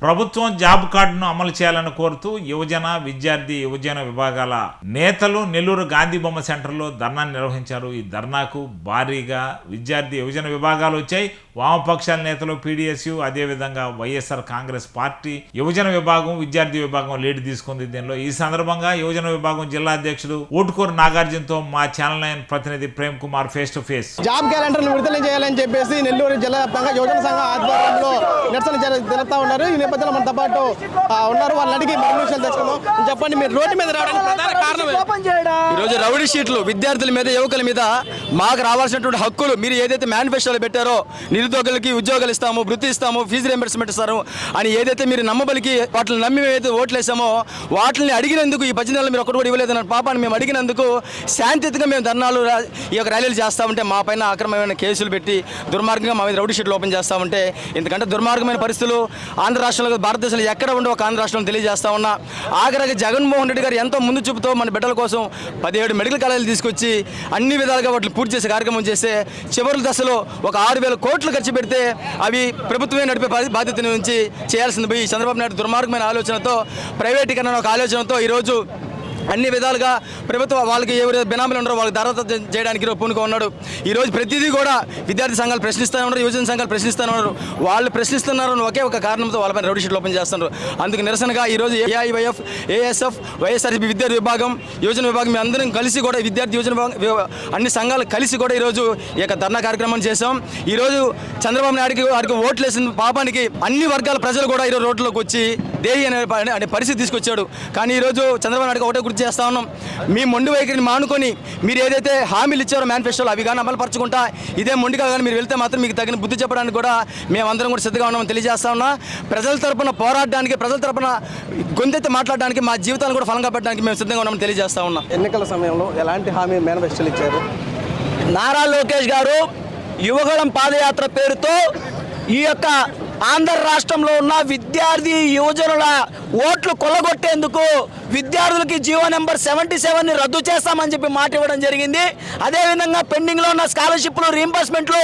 ప్రభుత్వం జాబ్ కార్డును అమలు చేయాలని కోరుతూ యువజన విభాగాల నేతలు నెల్లూరు గాంధీ బొమ్మ సెంటర్లో ధర్నా నిర్వహించారు. ఈ ధర్నాకు భారీగా యువజన విభాగాలు వచ్చాయి. వామపక్షాల నేతలు పీడీఎస్యు, అదేవిధంగా వైఎస్ఆర్ కాంగ్రెస్ పార్టీ యువజన విభాగం, విద్యార్థి విభాగం లీడ్ తీసుకుంది. దీనిలో ఈ సందర్భంగా యువజన విభాగం జిల్లా అధ్యక్షుడు ఊటుకూరు నాగార్జునతో మా ఛానల్ 9 ప్రతినిధి Prem Kumar face to face. Job calendar విడుదల చేయాలని చెప్పేసి నెల్లూరు జిల్లా వ్యాప్తంగా యువజన సంఘం ఆధ్వర్యంలో నిరసన జరుగుతూ ఉన్నారు. ఈ నేపథ్యంలో మనతో పాటు ఉన్నారు. వాళ్ళని అడిగి మరిన్ని విషయాలు తెలుసుకుందాం. చెప్పండి, మీరు రోడ్డు మీద రావడానికి ప్రధాన కారణం? ఈరోజు రౌడీ షీట్లు విద్యార్థుల మీద, యువకుల మీద మాకు రావాల్సినటువంటి హక్కులు మీరు ఏదైతే మేనిఫెస్టోలో పెట్టారో, నిరుద్యోగులకి ఉద్యోగాలు ఇస్తాము, వృత్తి ఇస్తాము, ఫీజు రీయింబర్స్మెంట్ ఇస్తారు అని ఏదైతే మీరు నమ్మబలికి వాటిని నమ్మి ఏదైతే ఓట్లు వేసామో వాటిని అడిగినందుకు ఈ 10 నెలలు మీరు ఒకటి కూడా ఇవ్వలేదన్న పాపాన్ని మేము అడిగినందుకు శాంతియుతంగా మేము ధర్నాలు ఈ యొక్క ర్యాలీలు చేస్తామంటే మా పైన అక్రమమైన కేసులు పెట్టి దుర్మార్గంగా మా మీద రౌడీ షీట్లు ఓపెన్ చేస్తామంటే ఇంతకంటే దుర్మార్గమైన పరిస్థితులు ఆంధ్ర రాష్ట్రంలో, భారతదేశంలో ఎక్కడ ఉండవు ఒక ఆంధ్ర రాష్ట్రంలో తెలియజేస్తా ఉన్నా. ఆఖరికి జగన్మోహన్ రెడ్డి గారు ఎంతో ముందు చూపుతో మన బిడ్డల కోసం 17 మెడికల్ కాలేజీలు తీసుకొచ్చి అన్ని విధాలుగా వాటిని పూర్తి చేసే కార్యక్రమం చేస్తే చివరి దశలో ఒక 6,000 కోట్లు ఖర్చు పెడితే అవి ప్రభుత్వమే నడిపే బాధ్యత నుంచి చేయాల్సింది పోయి చంద్రబాబు నాయుడు దుర్మార్గమైన ఆలోచనతో, ప్రైవేటీకరణ ఒక ఆలోచనతో ఈరోజు అన్ని విధాలుగా ప్రభుత్వం వాళ్ళకి ఎవరైతే బినామీలు ఉన్నారో వాళ్ళకి దరఖాస్తు చేయడానికి పూనుకో ఉన్నాడు. ఈరోజు ప్రతిదీ కూడా విద్యార్థి సంఘాలు ప్రశ్నిస్తూ ఉన్నారు, యువజన సంఘాలు ప్రశ్నిస్తూ ఉన్నారు. వాళ్ళు ప్రశ్నిస్తున్నారు ఒకే ఒక కారణంతో వాళ్ళపైన రౌడీ షీట్లు ఓపెన్ చేస్తున్నారు. అందుకు నిరసనగా ఈరోజు ఏఐవైఎఫ్, ఏఎస్ఎఫ్, వైఎస్ఆర్సీపీ విద్యార్థి విభాగం, యువజన విభాగం మేము అందరం కలిసి కూడా విద్యార్థి యువజన అన్ని సంఘాలు కలిసి కూడా ఈరోజు ఈ యొక్క ధర్నా కార్యక్రమం చేశాం. ఈరోజు చంద్రబాబు నాయుడికి వారికి ఓట్లు వేసిన పాపానికి అన్ని వర్గాల ప్రజలు కూడా ఈరోజు రోడ్లోకి వచ్చి దేహి అనే పరిస్థితి తీసుకొచ్చాడు. కానీ ఈరోజు చంద్రబాబు నాయుడుకి ఒకటే గుర్తు చేస్తా ఉన్నాం, మీ మొండి వైఖరిని మానుకొని మీరు ఏదైతే హామీలు ఇచ్చారో మేనిఫెస్టోలో అవి కానీ అమలుపరచుకుంటా ఇదే మొండిగా కానీ మీరు వెళ్తే మాత్రం మీకు తగిన బుద్ధి చెప్పడానికి కూడా మేమందరం కూడా సిద్ధంగా ఉన్నామని తెలియజేస్తా ఉన్నా. ప్రజల తరపున పోరాడడానికి, ప్రజల తరపున గొంతెత్తి మాట్లాడడానికి, మా జీవితాలను కూడా ఫలంగా పెట్టడానికి మేము సిద్ధంగా ఉన్నామని తెలియజేస్తా ఉన్నాం. ఎన్నికల సమయంలో ఎలాంటి హామీ మేనిఫెస్టోలు ఇచ్చారు? నారా లోకేష్ గారు యువగళం పాదయాత్ర పేరుతో ఈ యొక్క ఆంధ్ర రాష్ట్రంలో ఉన్న విద్యార్థి యువజనుల ఓట్లు కొల్లగొట్టేందుకు విద్యార్థులకి జీవో నెంబర్ 77ని రద్దు చేస్తామని చెప్పి మాట ఇవ్వడం జరిగింది. అదేవిధంగా పెండింగ్లో ఉన్న స్కాలర్షిప్లు, రీయింబర్స్మెంట్లు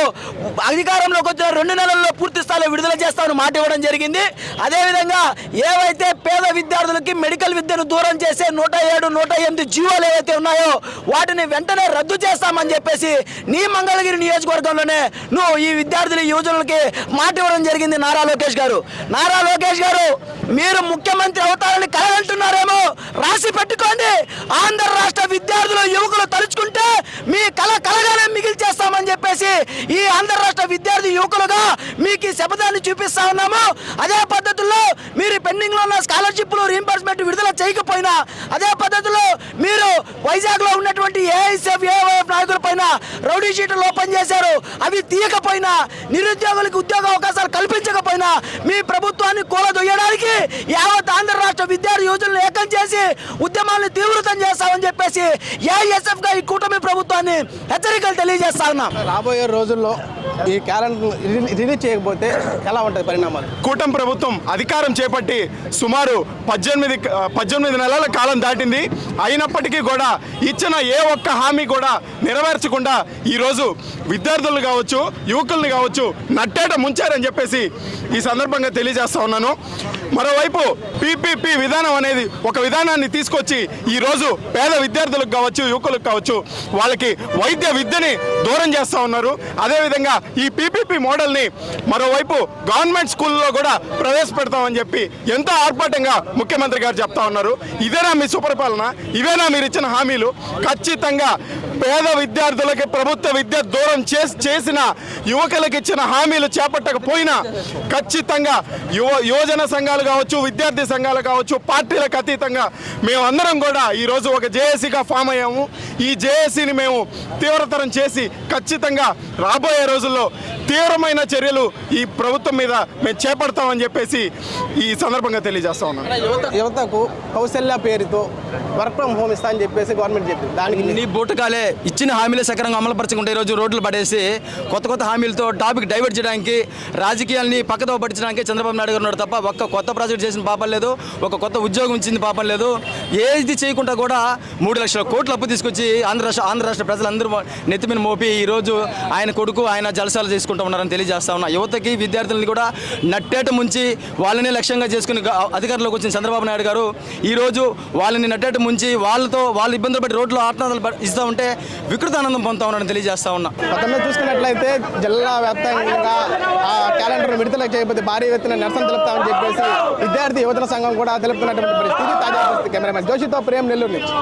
అధికారంలోకి వచ్చిన 2 నెలల్లో పూర్తి స్థాయిలో విడుదల చేస్తామని మాట ఇవ్వడం జరిగింది. అదేవిధంగా ఏవైతే పేద విద్యార్థులకి మెడికల్ విద్యను దూరం చేసే 107, 108 జీవోలు ఏవైతే ఉన్నాయో వాటిని వెంటనే రద్దు చేస్తామని చెప్పేసి నీ మంగళగిరి నియోజకవర్గంలోనే నువ్వు ఈ విద్యార్థుల యువజనులకి మాట ఇవ్వడం జరిగింది. నారా లోకేష్ గారు మీరు ముఖ్యమంత్రి అవుతారని కలగంటున్నారేమో, రాసి పెట్టుకోండి. ఆంధ్ర రాష్ట్ర విద్యార్థులు, యువకులు తలుచుకుంటే మీ కలగానే మిగిలి చేస్తామని చెప్పేసి ఈ ఆంధ్ర రాష్ట్ర విద్యార్థి యువకులుగా మీకు ఈ శపథాన్ని చూపిస్తా ఉన్నాము. అదే పద్ధతుల్లో మీరు పెండింగ్ లో ఉన్న స్కాలర్షిప్లు, రీయింబర్స్మెంట్ విడుదల చేయకపోయినా, అదే పద్ధతిలో మీరు వైజాగ్ లో ఉన్నటువంటి ఏఐఎస్ఎఫ్, ఏఐఎఫ్ నాయకుల పైన రౌడీ షీట్లు ఓపెన్ చేశారు. అవి తీయకపోయినా, నిరుద్యోగులకు ఉద్యోగ అవకాశాలు కల్పించకపోయినా మీ ప్రభుత్వాన్ని కూలదొయ్యడానికి యావత్ ఆంధ్ర రాష్ట్ర విద్యార్థి యువజనులు ఏకం చేసి ఉద్యమాన్ని తీవ్రతం చేస్తామని చెప్పేసి ఏఐఎస్ఎఫ్ గా ఈ కూటమి ప్రభుత్వాన్ని హెచ్చరికలు తెలియజేస్తా ఉన్నాం. రాబోయే రోజుల్లో ఈ క్యాలెండర్ రిలీజ్ చేయకపోతే ఎలా ఉంటుంది పరిణామాలు? కూటమి ప్రభుత్వం అధికారం చేపట్టి సుమారు 18 నెలల కాలం దాటింది. అయినప్పటికీ కూడా ఇచ్చిన ఏ ఒక్క హామీ కూడా నెరవేర్చకుండా ఈరోజు విద్యార్థులు కావచ్చు, యువకుల్ని కావచ్చు నట్టేట ముంచారని చెప్పేసి ఈ సందర్భంగా తెలియజేస్తా ఉన్నాను. మరోవైపు పీపీపీ విధానం అనేది ఒక విధానాన్ని తీసుకొచ్చి ఈరోజు పేద విద్యార్థులకు కావచ్చు, యువకులకు కావచ్చు వాళ్ళకి వైద్య విద్యని దూరం చేస్తూ ఉన్నారు. అదేవిధంగా ఈ పీపీపీ మోడల్ని మరోవైపు గవర్నమెంట్ స్కూల్లో కూడా ప్రవేశపెడతామని చెప్పి ఎంతో ఆర్భాటంగా ముఖ్యమంత్రి గారు చెప్తా ఉన్నారు. ఇదేనా మీ సుపరిపాలన? ఇవేనా మీరు ఇచ్చిన హామీలు? ఖచ్చితంగా పేద విద్యార్థులకి ప్రభుత్వ విద్య దూరం చేసిన యువకులకు ఇచ్చిన హామీలు చేపట్టకపోయినా ఖచ్చితంగా యువజన సంఘాలు కావచ్చు, విద్యార్థి సంఘాలు కావచ్చు, పార్టీలకు అతీతంగా మేమందరం కూడా ఈరోజు ఒక జేఏసీగా ఫామ్ అయ్యాము. ఈ జేఏసీని మేము తీవ్రతరం చేసి ఖచ్చితంగా రాబోయే రోజుల్లో తీవ్రమైన చర్యలు ఈ ప్రభుత్వం మీద మేము చేపడతామని చెప్పేసి ఈ సందర్భంగా తెలియజేస్తా ఉన్నాం. యువతకు కౌశల్య పేరుతో వర్క్ ఫ్రమ్ హోమ్ ఇస్తా అని చెప్పేసి గవర్నమెంట్ చెప్పింది. దానికి నీ బూటకాలే ఇచ్చిన హామీలే సక్రమంగా అమలుపరచకుండా ఈరోజు రోడ్లు పడేసి కొత్త హామీలతో టాపిక్ డైవర్ట్ చేయడానికి, రాజకీయాల్ని పక్కతో పట్టించడానికి చంద్రబాబు నాయుడు గారు ఉన్నాడు తప్ప ఒక్క కొత్త ప్రాజెక్ట్ చేసిన పాపం లేదు, ఒక కొత్త ఉద్యోగం ఇచ్చింది పాపం లేదు. ఏది చేయకుండా కూడా 3 లక్షల కోట్ల అప్పు తీసుకొచ్చి ఆంధ్ర రాష్ట్ర ప్రజలందరూ నెత్తిమీద మోపి ఈరోజు ఆయన కొడుకు ఆయన జలసాలు చేసుకుంటారు. చేసుకుంటూ ఉన్నారని తెలియజేస్తా ఉన్నా. యువతకి విద్యార్థులని కూడా నట్టేట ముంచి వాళ్ళని లక్ష్యంగా చేసుకుని అధికారంలోకి వచ్చిన చంద్రబాబు నాయుడు గారు ఈరోజు వాళ్ళని నట్టేట ముంచి వాళ్ళు ఇబ్బందులు పడి రోడ్లో ఆత్మహత్యలు ఇస్తూ ఉంటే వికృత ఆనందం పొందుతా ఉన్నారని తెలియజేస్తా ఉన్నా. మొత్తంలో చూసుకున్నట్లయితే జిల్లా వ్యాప్తంగా ఆ క్యాలెండర్ విడుదల చేయకపోతే భారీ ఎత్తున నిరసన తెలుపుతామని చెప్పేసి విద్యార్థి యువజన సంఘం కూడా తెలుపుతున్నటువంటి పరిస్థితి. తాజా పరిస్థితి. కెమెరామెన్ జోషితో ప్రేమ్, నెల్లూరు నుంచి.